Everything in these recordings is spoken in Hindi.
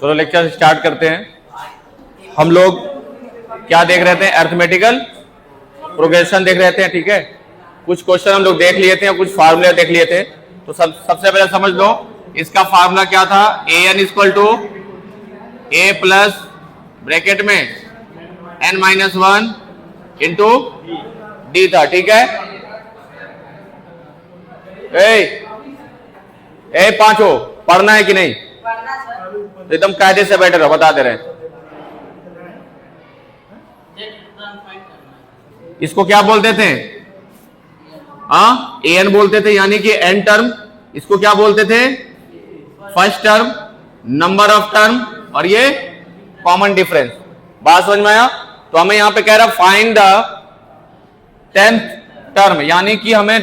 चलो लेक्चर स्टार्ट करते हैं। हम लोग क्या देख रहे थे? अरिथमेटिकल प्रोग्रेशन देख रहे थे, ठीक है। कुछ क्वेश्चन हम लोग देख लिए थे और कुछ फार्मूले देख लिए थे। तो सबसे पहले समझ लो इसका फार्मूला क्या था। A n equal to a plus bracket में n minus one into d था, ठीक है। ए पांचों पढ़ना है कि नहीं? एकदम कायदे से बैठे रहो, बता दे रहे हैं। इसको क्या बोलते थे? हाँ, ए एन बोलते थे, यानी कि एन टर्म। इसको क्या बोलते थे? First term, number of term, और ये कॉमन डिफरेंस। बात समझ में आया? तो हमें यहां पे कह रहा फाइंड द 10th टर्म, यानी कि हमें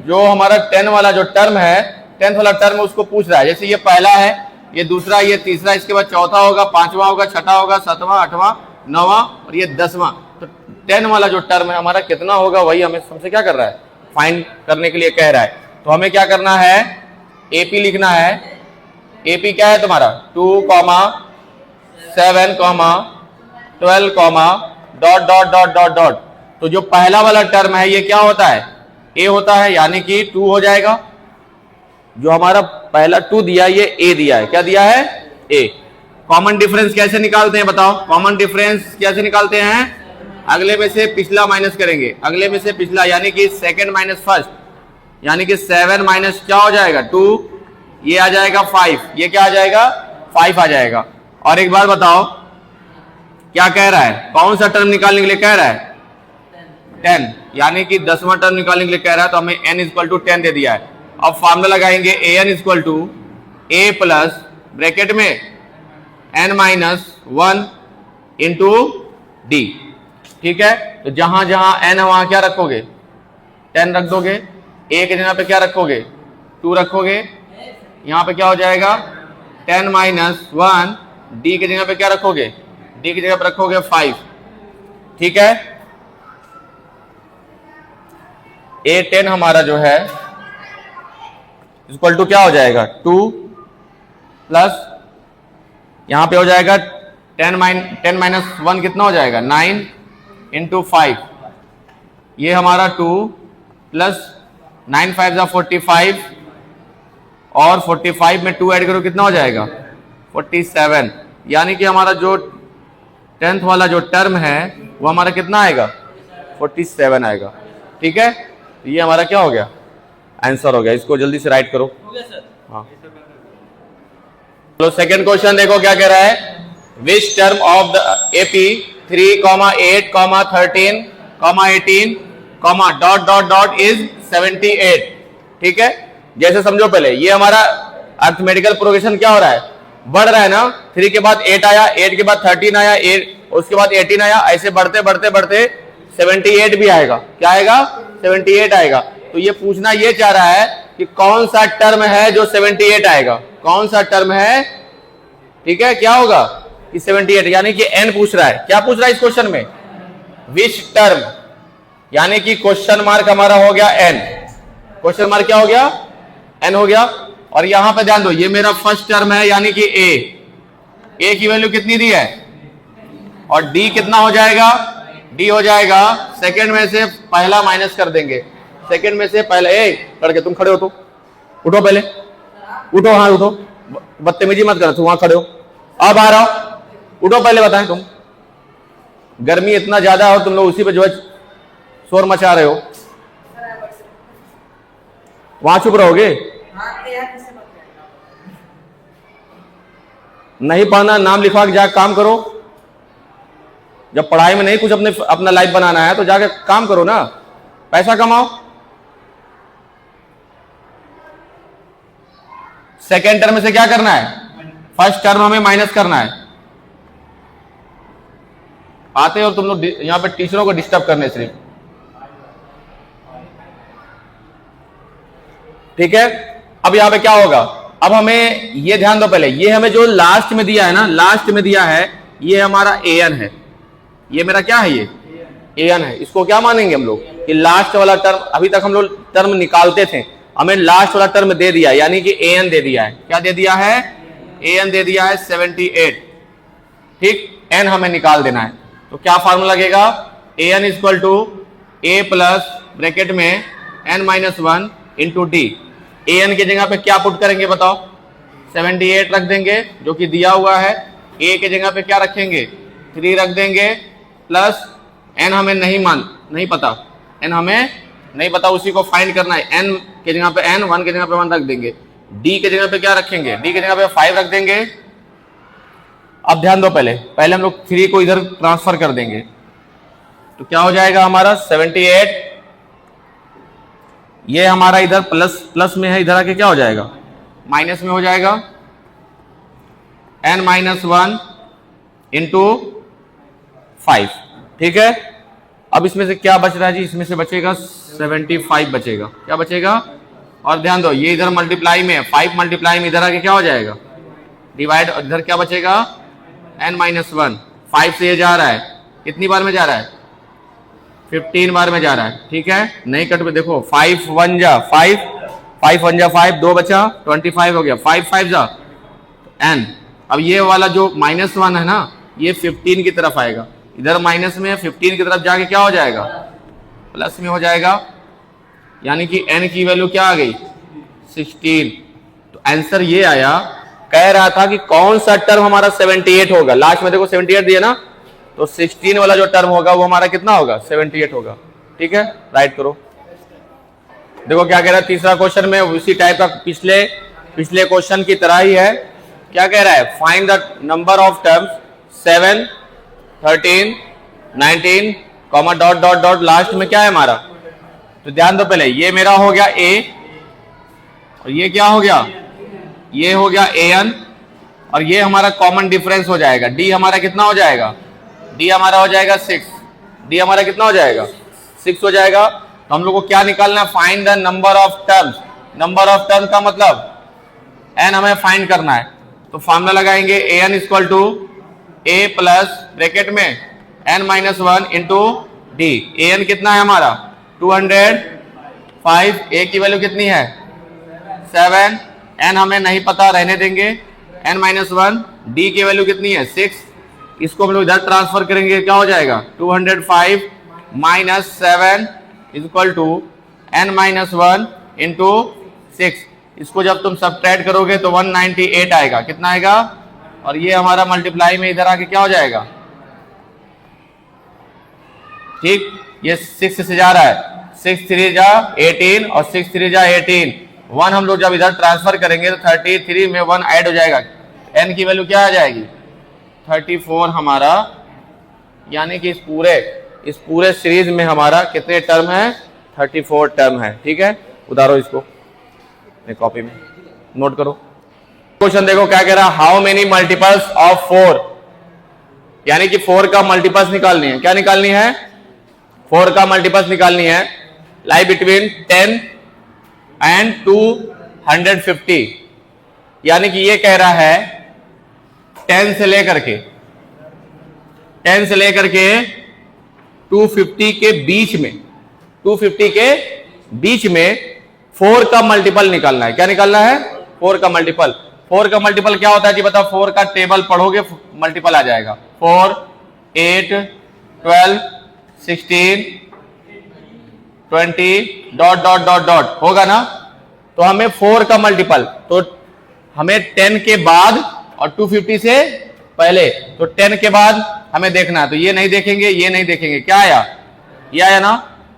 जो हमारा 10 वाला जो टर्म है, 10th वाला टर्म उसको पूछ रहा है। जैसे ये पहला है, ये दूसरा, ये तीसरा, इसके बाद चौथा होगा, पांचवा होगा, छठा होगा, सातवां, आठवां, नौवां और ये 10वां। तो 10 वाला जो टर्म है हमारा कितना होगा, वही हमें हमसे क्या कर रहा है? फाइंड करने के लिए कह रहा है। तो हमें क्या करना है? एपी लिखना है। एपी क्या है तुम्हारा? 2, 7, 12, dot dot dot dot dot. तो जो पहला वाला टर्म है ये क्या होता है? ए होता है, यानी कि 2 हो जाएगा। जो हमारा पहला 2 दिया है ये ए दिया है। क्या दिया है? ए। कॉमन डिफरेंस कैसे निकालते हैं बताओ? कॉमन डिफरेंस कैसे निकालते हैं? अगले में से पिछला माइनस करेंगे, अगले में से पिछला, यानी कि सेकंड माइनस फर्स्ट, यानी कि 7 माइनस क्या हो जाएगा? 2, ये आ जाएगा 5, ये क्या आ जाएगा? 5 आ जाएगा। और एक बार बताओ क्या कह रहा है? कौन सा टर्म निकालने के लिए कह रहा है? 10, यानी कि 10वां टर्म निकालने के लिए कह रहा है। तो हमें n इक्वल टू 10 दे दिया है। अब फॉर्मूला लगाएंगे a n equal to a plus bracket में n माइनस 1 इंटू डी, ठीक है। तो जहां जहां n है वहां क्या रखोगे? 10 रख दोगे। ए के जगह पे क्या रखोगे? 2 रखोगे। यहां पे क्या हो जाएगा? 10 माइनस 1। डी के जगह पे क्या रखोगे? डी की जगह पे रखोगे 5, ठीक है। A10 हमारा जो है इक्वल टू क्या हो जाएगा? 2 प्लस यहां पे हो जाएगा 10 माइनस 1 कितना हो जाएगा? 9 इंटू 5। ये हमारा 2 प्लस 9 5 जा 45, और 45 में 2 ऐड करो कितना हो जाएगा? 47। यानी कि हमारा जो 10th वाला जो टर्म है वो हमारा कितना आएगा? 47 आएगा, ठीक है। तो ये हमारा क्या हो गया? आंसर हो गया। इसको जल्दी से राइट करो। हाँ, तो सेकंड क्वेश्चन देखो क्या कह रहा है। Which term of the AP 3, 8, 13, 18, dot dot dot is 78, ठीक है। जैसे समझो पहले ये हमारा अरिथमेटिकल प्रोग्रेशन क्या हो रहा है? बढ़ रहा है ना। 3 के बाद 8 आया, 8 के बाद 13 आया, 8 उसके बाद 18 आया, ऐसे बढ़ते बढ़ते बढ़ते 78 भी आएगा। क्या आएगा? 78 आएगा। तो ये पूछना ये चाह रहा है कि कौन सा टर्म है जो 78 आएगा? कौन सा टर्म है, ठीक है। क्या होगा कि 78, यानी कि n पूछ रहा है। क्या पूछ रहा है इस क्वेश्चन में? विच टर्म, यानी कि क्वेश्चन मार्क हमारा हो गया n। क्वेश्चन मार्क क्या हो गया? n हो गया। और यहां पे ध्यान दो, ये मेरा फर्स्ट टर्म है, यानी कि a की वैल्यू कितनी दी है? और d कितना हो जाएगा? d हो जाएगा सेकंड में से पहला माइनस कर देंगे। सेकंड में से पहला, करके तुम खड़े हो तो उठो, पहले उठो। हाँ उठो, बदतमीजी मत करो, तुम वहां खड़े हो। अब आ रहा हो, उठो पहले। बताएं, तुम गर्मी इतना ज्यादा है और तुम लोग उसी पे जो है शोर मचा रहे हो। वहां चुप रहोगे? नहीं पढ़ना, नाम लिखवा के जाके काम करो। जब पढ़ाई में नहीं कुछ अपना लाइफ बनाना है तो जाके काम करो ना, पैसा कमाओ। सेकेंड टर्म में से क्या करना है? फर्स्ट टर्म हमें माइनस करना है। आते हो और तुम लोग यहां पे टीचरों को डिस्टर्ब करने सिर्फ, ठीक है। अब यहां पे क्या होगा? अब हमें ये ध्यान दो पहले, ये हमें जो लास्ट में दिया है ना, लास्ट में दिया है ये हमारा an है। ये मेरा क्या है? ये an है। इसको क्या मानेंगे हम लोग कि लास्ट वाला टर्म, अभी तक हम लोग टर्म निकालते थे, हमें लास्ट वाला टर्म दे दिया, यानी कि an दे दिया है। क्या दे दिया है? an दे दिया है 78, ठीक, n हमें निकाल देना है। तो क्या फार्मूला लगेगा, an equal to a plus bracket में n minus 1 into d. an की जगह पे क्या पुट करेंगे बताओ, 78 रख देंगे जो कि दिया हुआ है, a की जगह पे क्या रखेंगे 3 रख देंगे, प्लस n हमें नहीं पता, n हमें नहीं पता, उसी को फाइंड करना है। n के जगह पे n, 1 के जगह पे 1 रख देंगे। d के जगह पे क्या रखेंगे, d के जगह पे 5 रख देंगे। अब ध्यान दो, पहले हम लोग 3 को इधर ट्रांसफर कर देंगे, तो क्या हो जाएगा हमारा 78, ये हमारा इधर प्लस में है, इधर आके क्या हो जाएगा माइनस में हो जाएगा, n माइनस 1 इंटू 5, ठीक है। अब इसमें से क्या बच रहा है जी, इसमें से बचेगा 75 बचेगा, क्या बचेगा, और ध्यान दो ये इधर मल्टीप्लाई में है, 5 मल्टीप्लाई में इधर आके क्या हो जाएगा डिवाइड, इधर क्या बचेगा n माइनस 1, 5 से ये जा रहा है, कितनी बार में जा रहा है 15 बार में जा रहा है, ठीक है। नहीं कट में देखो 5 1 जा 5, 5 1 जा 5, 2 बचा 25 हो गया, 5 5 जा n। अब ये वाला जो माइनस 1 है ना, ये 15 की तरफ आएगा, इधर माइनस में 15 की तरफ जाके क्या हो जाएगा प्लस में हो जाएगा, यानी कि n की वैल्यू क्या आ गई 16। तो आंसर ये आया, कह रहा था कि कौन सा टर्म हमारा 78 होगा, लास्ट में देखो 78 दिया ना, तो 16 वाला जो टर्म होगा वो हमारा कितना होगा 78 होगा, ठीक है। राइट करो, देखो क्या कह रहा है तीसरा क्वेश्चन में, उसी टाइप का पिछले क्वेश्चन की तरह ही है। क्या कह रहा है, find the number of terms 7 13 19 comma dot dot dot, last में क्या है हमारा, तो ध्यान दो पहले ये मेरा हो गया a, और ये क्या हो गया, ये हो गया an, और ये हमारा कॉमन डिफरेंस हो जाएगा, d हमारा कितना हो जाएगा, d हमारा हो जाएगा 6, d हमारा कितना हो जाएगा 6 हो जाएगा। तो हम लोग को क्या निकालना है, find the number of terms, number of term का मतलब n हमें फाइंड करना है। तो फॉर्मूला लगाएंगे an equal to a plus bracket में n minus 1 into d. an कितना है हमारा 205, a की वैल्यू कितनी है 7, n हमें नहीं पता रहने देंगे, n माइनस 1, d की वैल्यू कितनी है 6, इसको हम लोग इधर ट्रांसफर करेंगे, क्या हो जाएगा 205 minus 7 equal to n minus 1 into 6। इसको जब तुम सब्ट्रैक्ट करोगे तो 198 आएगा, कितना आएगा, और ये हमारा मल्टीप्लाई में इधर आके क्या हो जाएगा, ठीक, ये 6 से जा रहा है, 6 3 जा 18 और 6 3 जा 18, 1 हम लोग जब इधर ट्रांसफर करेंगे तो 33 में 1 ऐड हो जाएगा, n की वैल्यू क्या आ जाएगी 34 हमारा, यानी कि इस पूरे सीरीज में हमारा कितने टर्म है 34 टर्म है, ठीक है। उतारो इसको कॉपी में नोट करो। क्वेश्चन देखो क्या कह रहा है, हाउ मेनी मल्टीपल्स ऑफ 4, यानी कि 4 का मल्टीपल्स निकालनी है, क्या निकालनी है 4 का मल्टीपल्स निकालनी है, लाई बिटवीन 10 एंड 250, यानी कि ये कह रहा है 10 से लेकर के 250 के बीच में, 250 के बीच में 4 का मल्टीपल निकालना है। क्या निकालना है 4 का मल्टीपल। 4 का मल्टीपल क्या होता है जी बताओ, 4 का टेबल पढ़ोगे मल्टीपल आ जाएगा, 4 8 12 16 20 डॉट डॉट डॉट डॉट होगा ना। तो हमें 4 का मल्टीपल, तो हमें 10 के बाद और 250 से पहले, तो 10 के बाद हमें देखना है, तो ये नहीं देखेंगे, ये नहीं देखेंगे, क्या आया ये आया ना।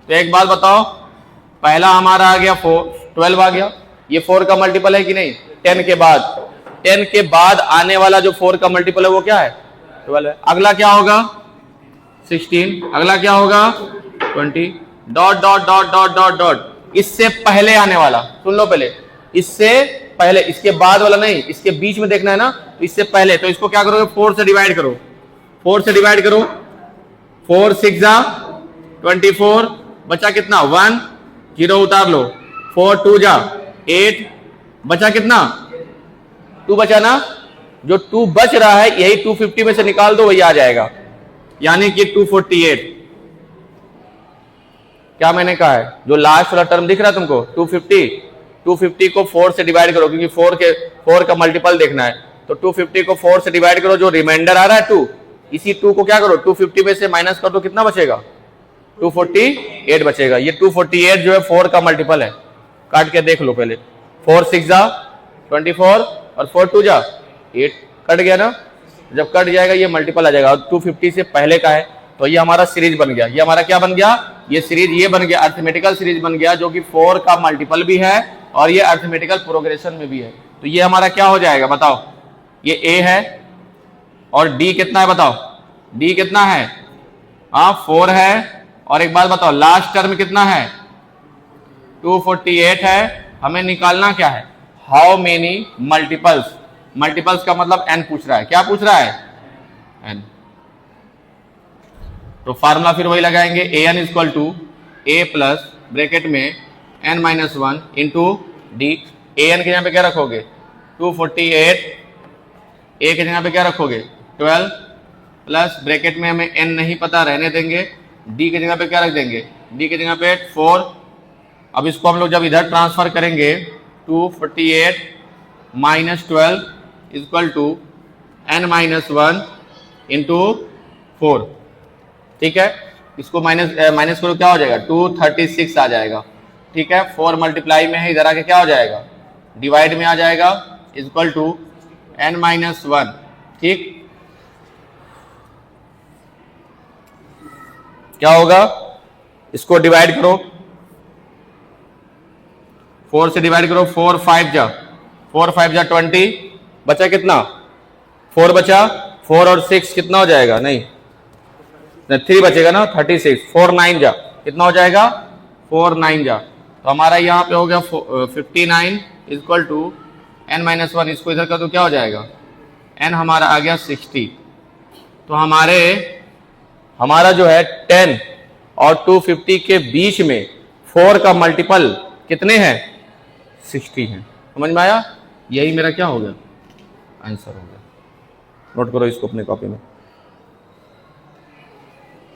तो एक बात बताओ, पहला हमारा आ गया 12 आ गया, ये 4 का मल्टीपल है कि नहीं, 10 के बाद आने वाला जो 4 का मल्टीपल है वो क्या है 12 है। अगला क्या होगा 16, अगला क्या होगा 20 dot dot dot dot dot dot. इससे पहले आने वाला सुन लो, पहले इससे पहले, इसके बाद वाला नहीं, इसके बीच में देखना है ना, तो इससे पहले, तो इसको क्या करोगे 4 से डिवाइड करो, 4 से डिवाइड करो, 4 6 जा 24, बचा कितना 1 0 उतार लो, 4 2 जा 8, बचा कितना 2 बचा ना, जो 2 बच रहा है यही 250 में से निकाल दो, वही आ जाएगा, यानी कि 248। क्या मैंने कहा है, जो लास्ट वाला टर्म दिख रहा है तुमको 250 को 4 से डिवाइड करो, क्योंकि 4 का मल्टीपल देखना है, तो 250 को 4 से डिवाइड करो, जो रिमाइंडर आ रहा है 2, इसी 2 को क्या करो 250 में से माइनस कर दो, कितना बचेगा 248 बचेगा। ये 248 जो है 4 का मल्टीपल है, काट के देख लो पहले। 4 6 जा 24 और 4 2 जा 8, कट गया ना। जब कट जाएगा ये मल्टीपल आ जाएगा, और 250 से पहले का है, तो ये हमारा सीरीज बन गया। ये हमारा क्या बन गया, ये सीरीज ये बन गया, अर्थमेटिकल सीरीज बन गया, जो कि 4 का मल्टीपल भी है और ये अर्थमेटिकल प्रोग्रेशन में भी है। तो ये हमारा क्या हो जाएगा बताओ, ये a है और d कितना है बताओ, d कितना है, 4 है, और एक बात बताओ लास्ट टर्म कितना है 248 है। हमें निकालना क्या है, हाउ मेनी मल्टीपल्स, मल्टीपल्स का मतलब n पूछ रहा है, क्या पूछ रहा है n। तो फार्मूला फिर वही लगाएंगे, an equal to a plus bracket में n minus 1 into d. an के यहाँ पे क्या रखोगे 248, a के जगह पे क्या रखोगे 12 प्लस ब्रैकेट में हमें n नहीं पता रहने देंगे, d के जगह पे क्या रख देंगे, d के जगह पे 4। अब इसको हम लोग जब इधर ट्रांसफर करेंगे 248 minus 12 equal to n minus 1 into 4, ठीक है। इसको माइनस करो क्या हो जाएगा 236 आ जाएगा, ठीक है। 4 मल्टीप्लाई में है, इधर आके क्या हो जाएगा डिवाइड में आ जाएगा, इक्वल टू n माइनस 1, ठीक। क्या होगा, इसको डिवाइड करो, 4 से डिवाइड करो, 4 5 जा 20, बचा कितना 4 बचा, 4 और 6 कितना हो जाएगा, नहीं 3 बचेगा ना 36, 4 9 जा कितना हो जाएगा 4 9 जा। तो हमारा यहाँ पे हो गया 59 इक्वल टू n माइनस 1, इसको इधर कर दो क्या हो जाएगा n हमारा आ गया 60। तो हमारा जो है 10 और 250 के बीच में 4 का मल्टीपल कितने हैं 60 हैं। समझ में आया, यही मेरा क्या हो गया आंसर हो गया। नोट करो इसको अपने कॉपी में।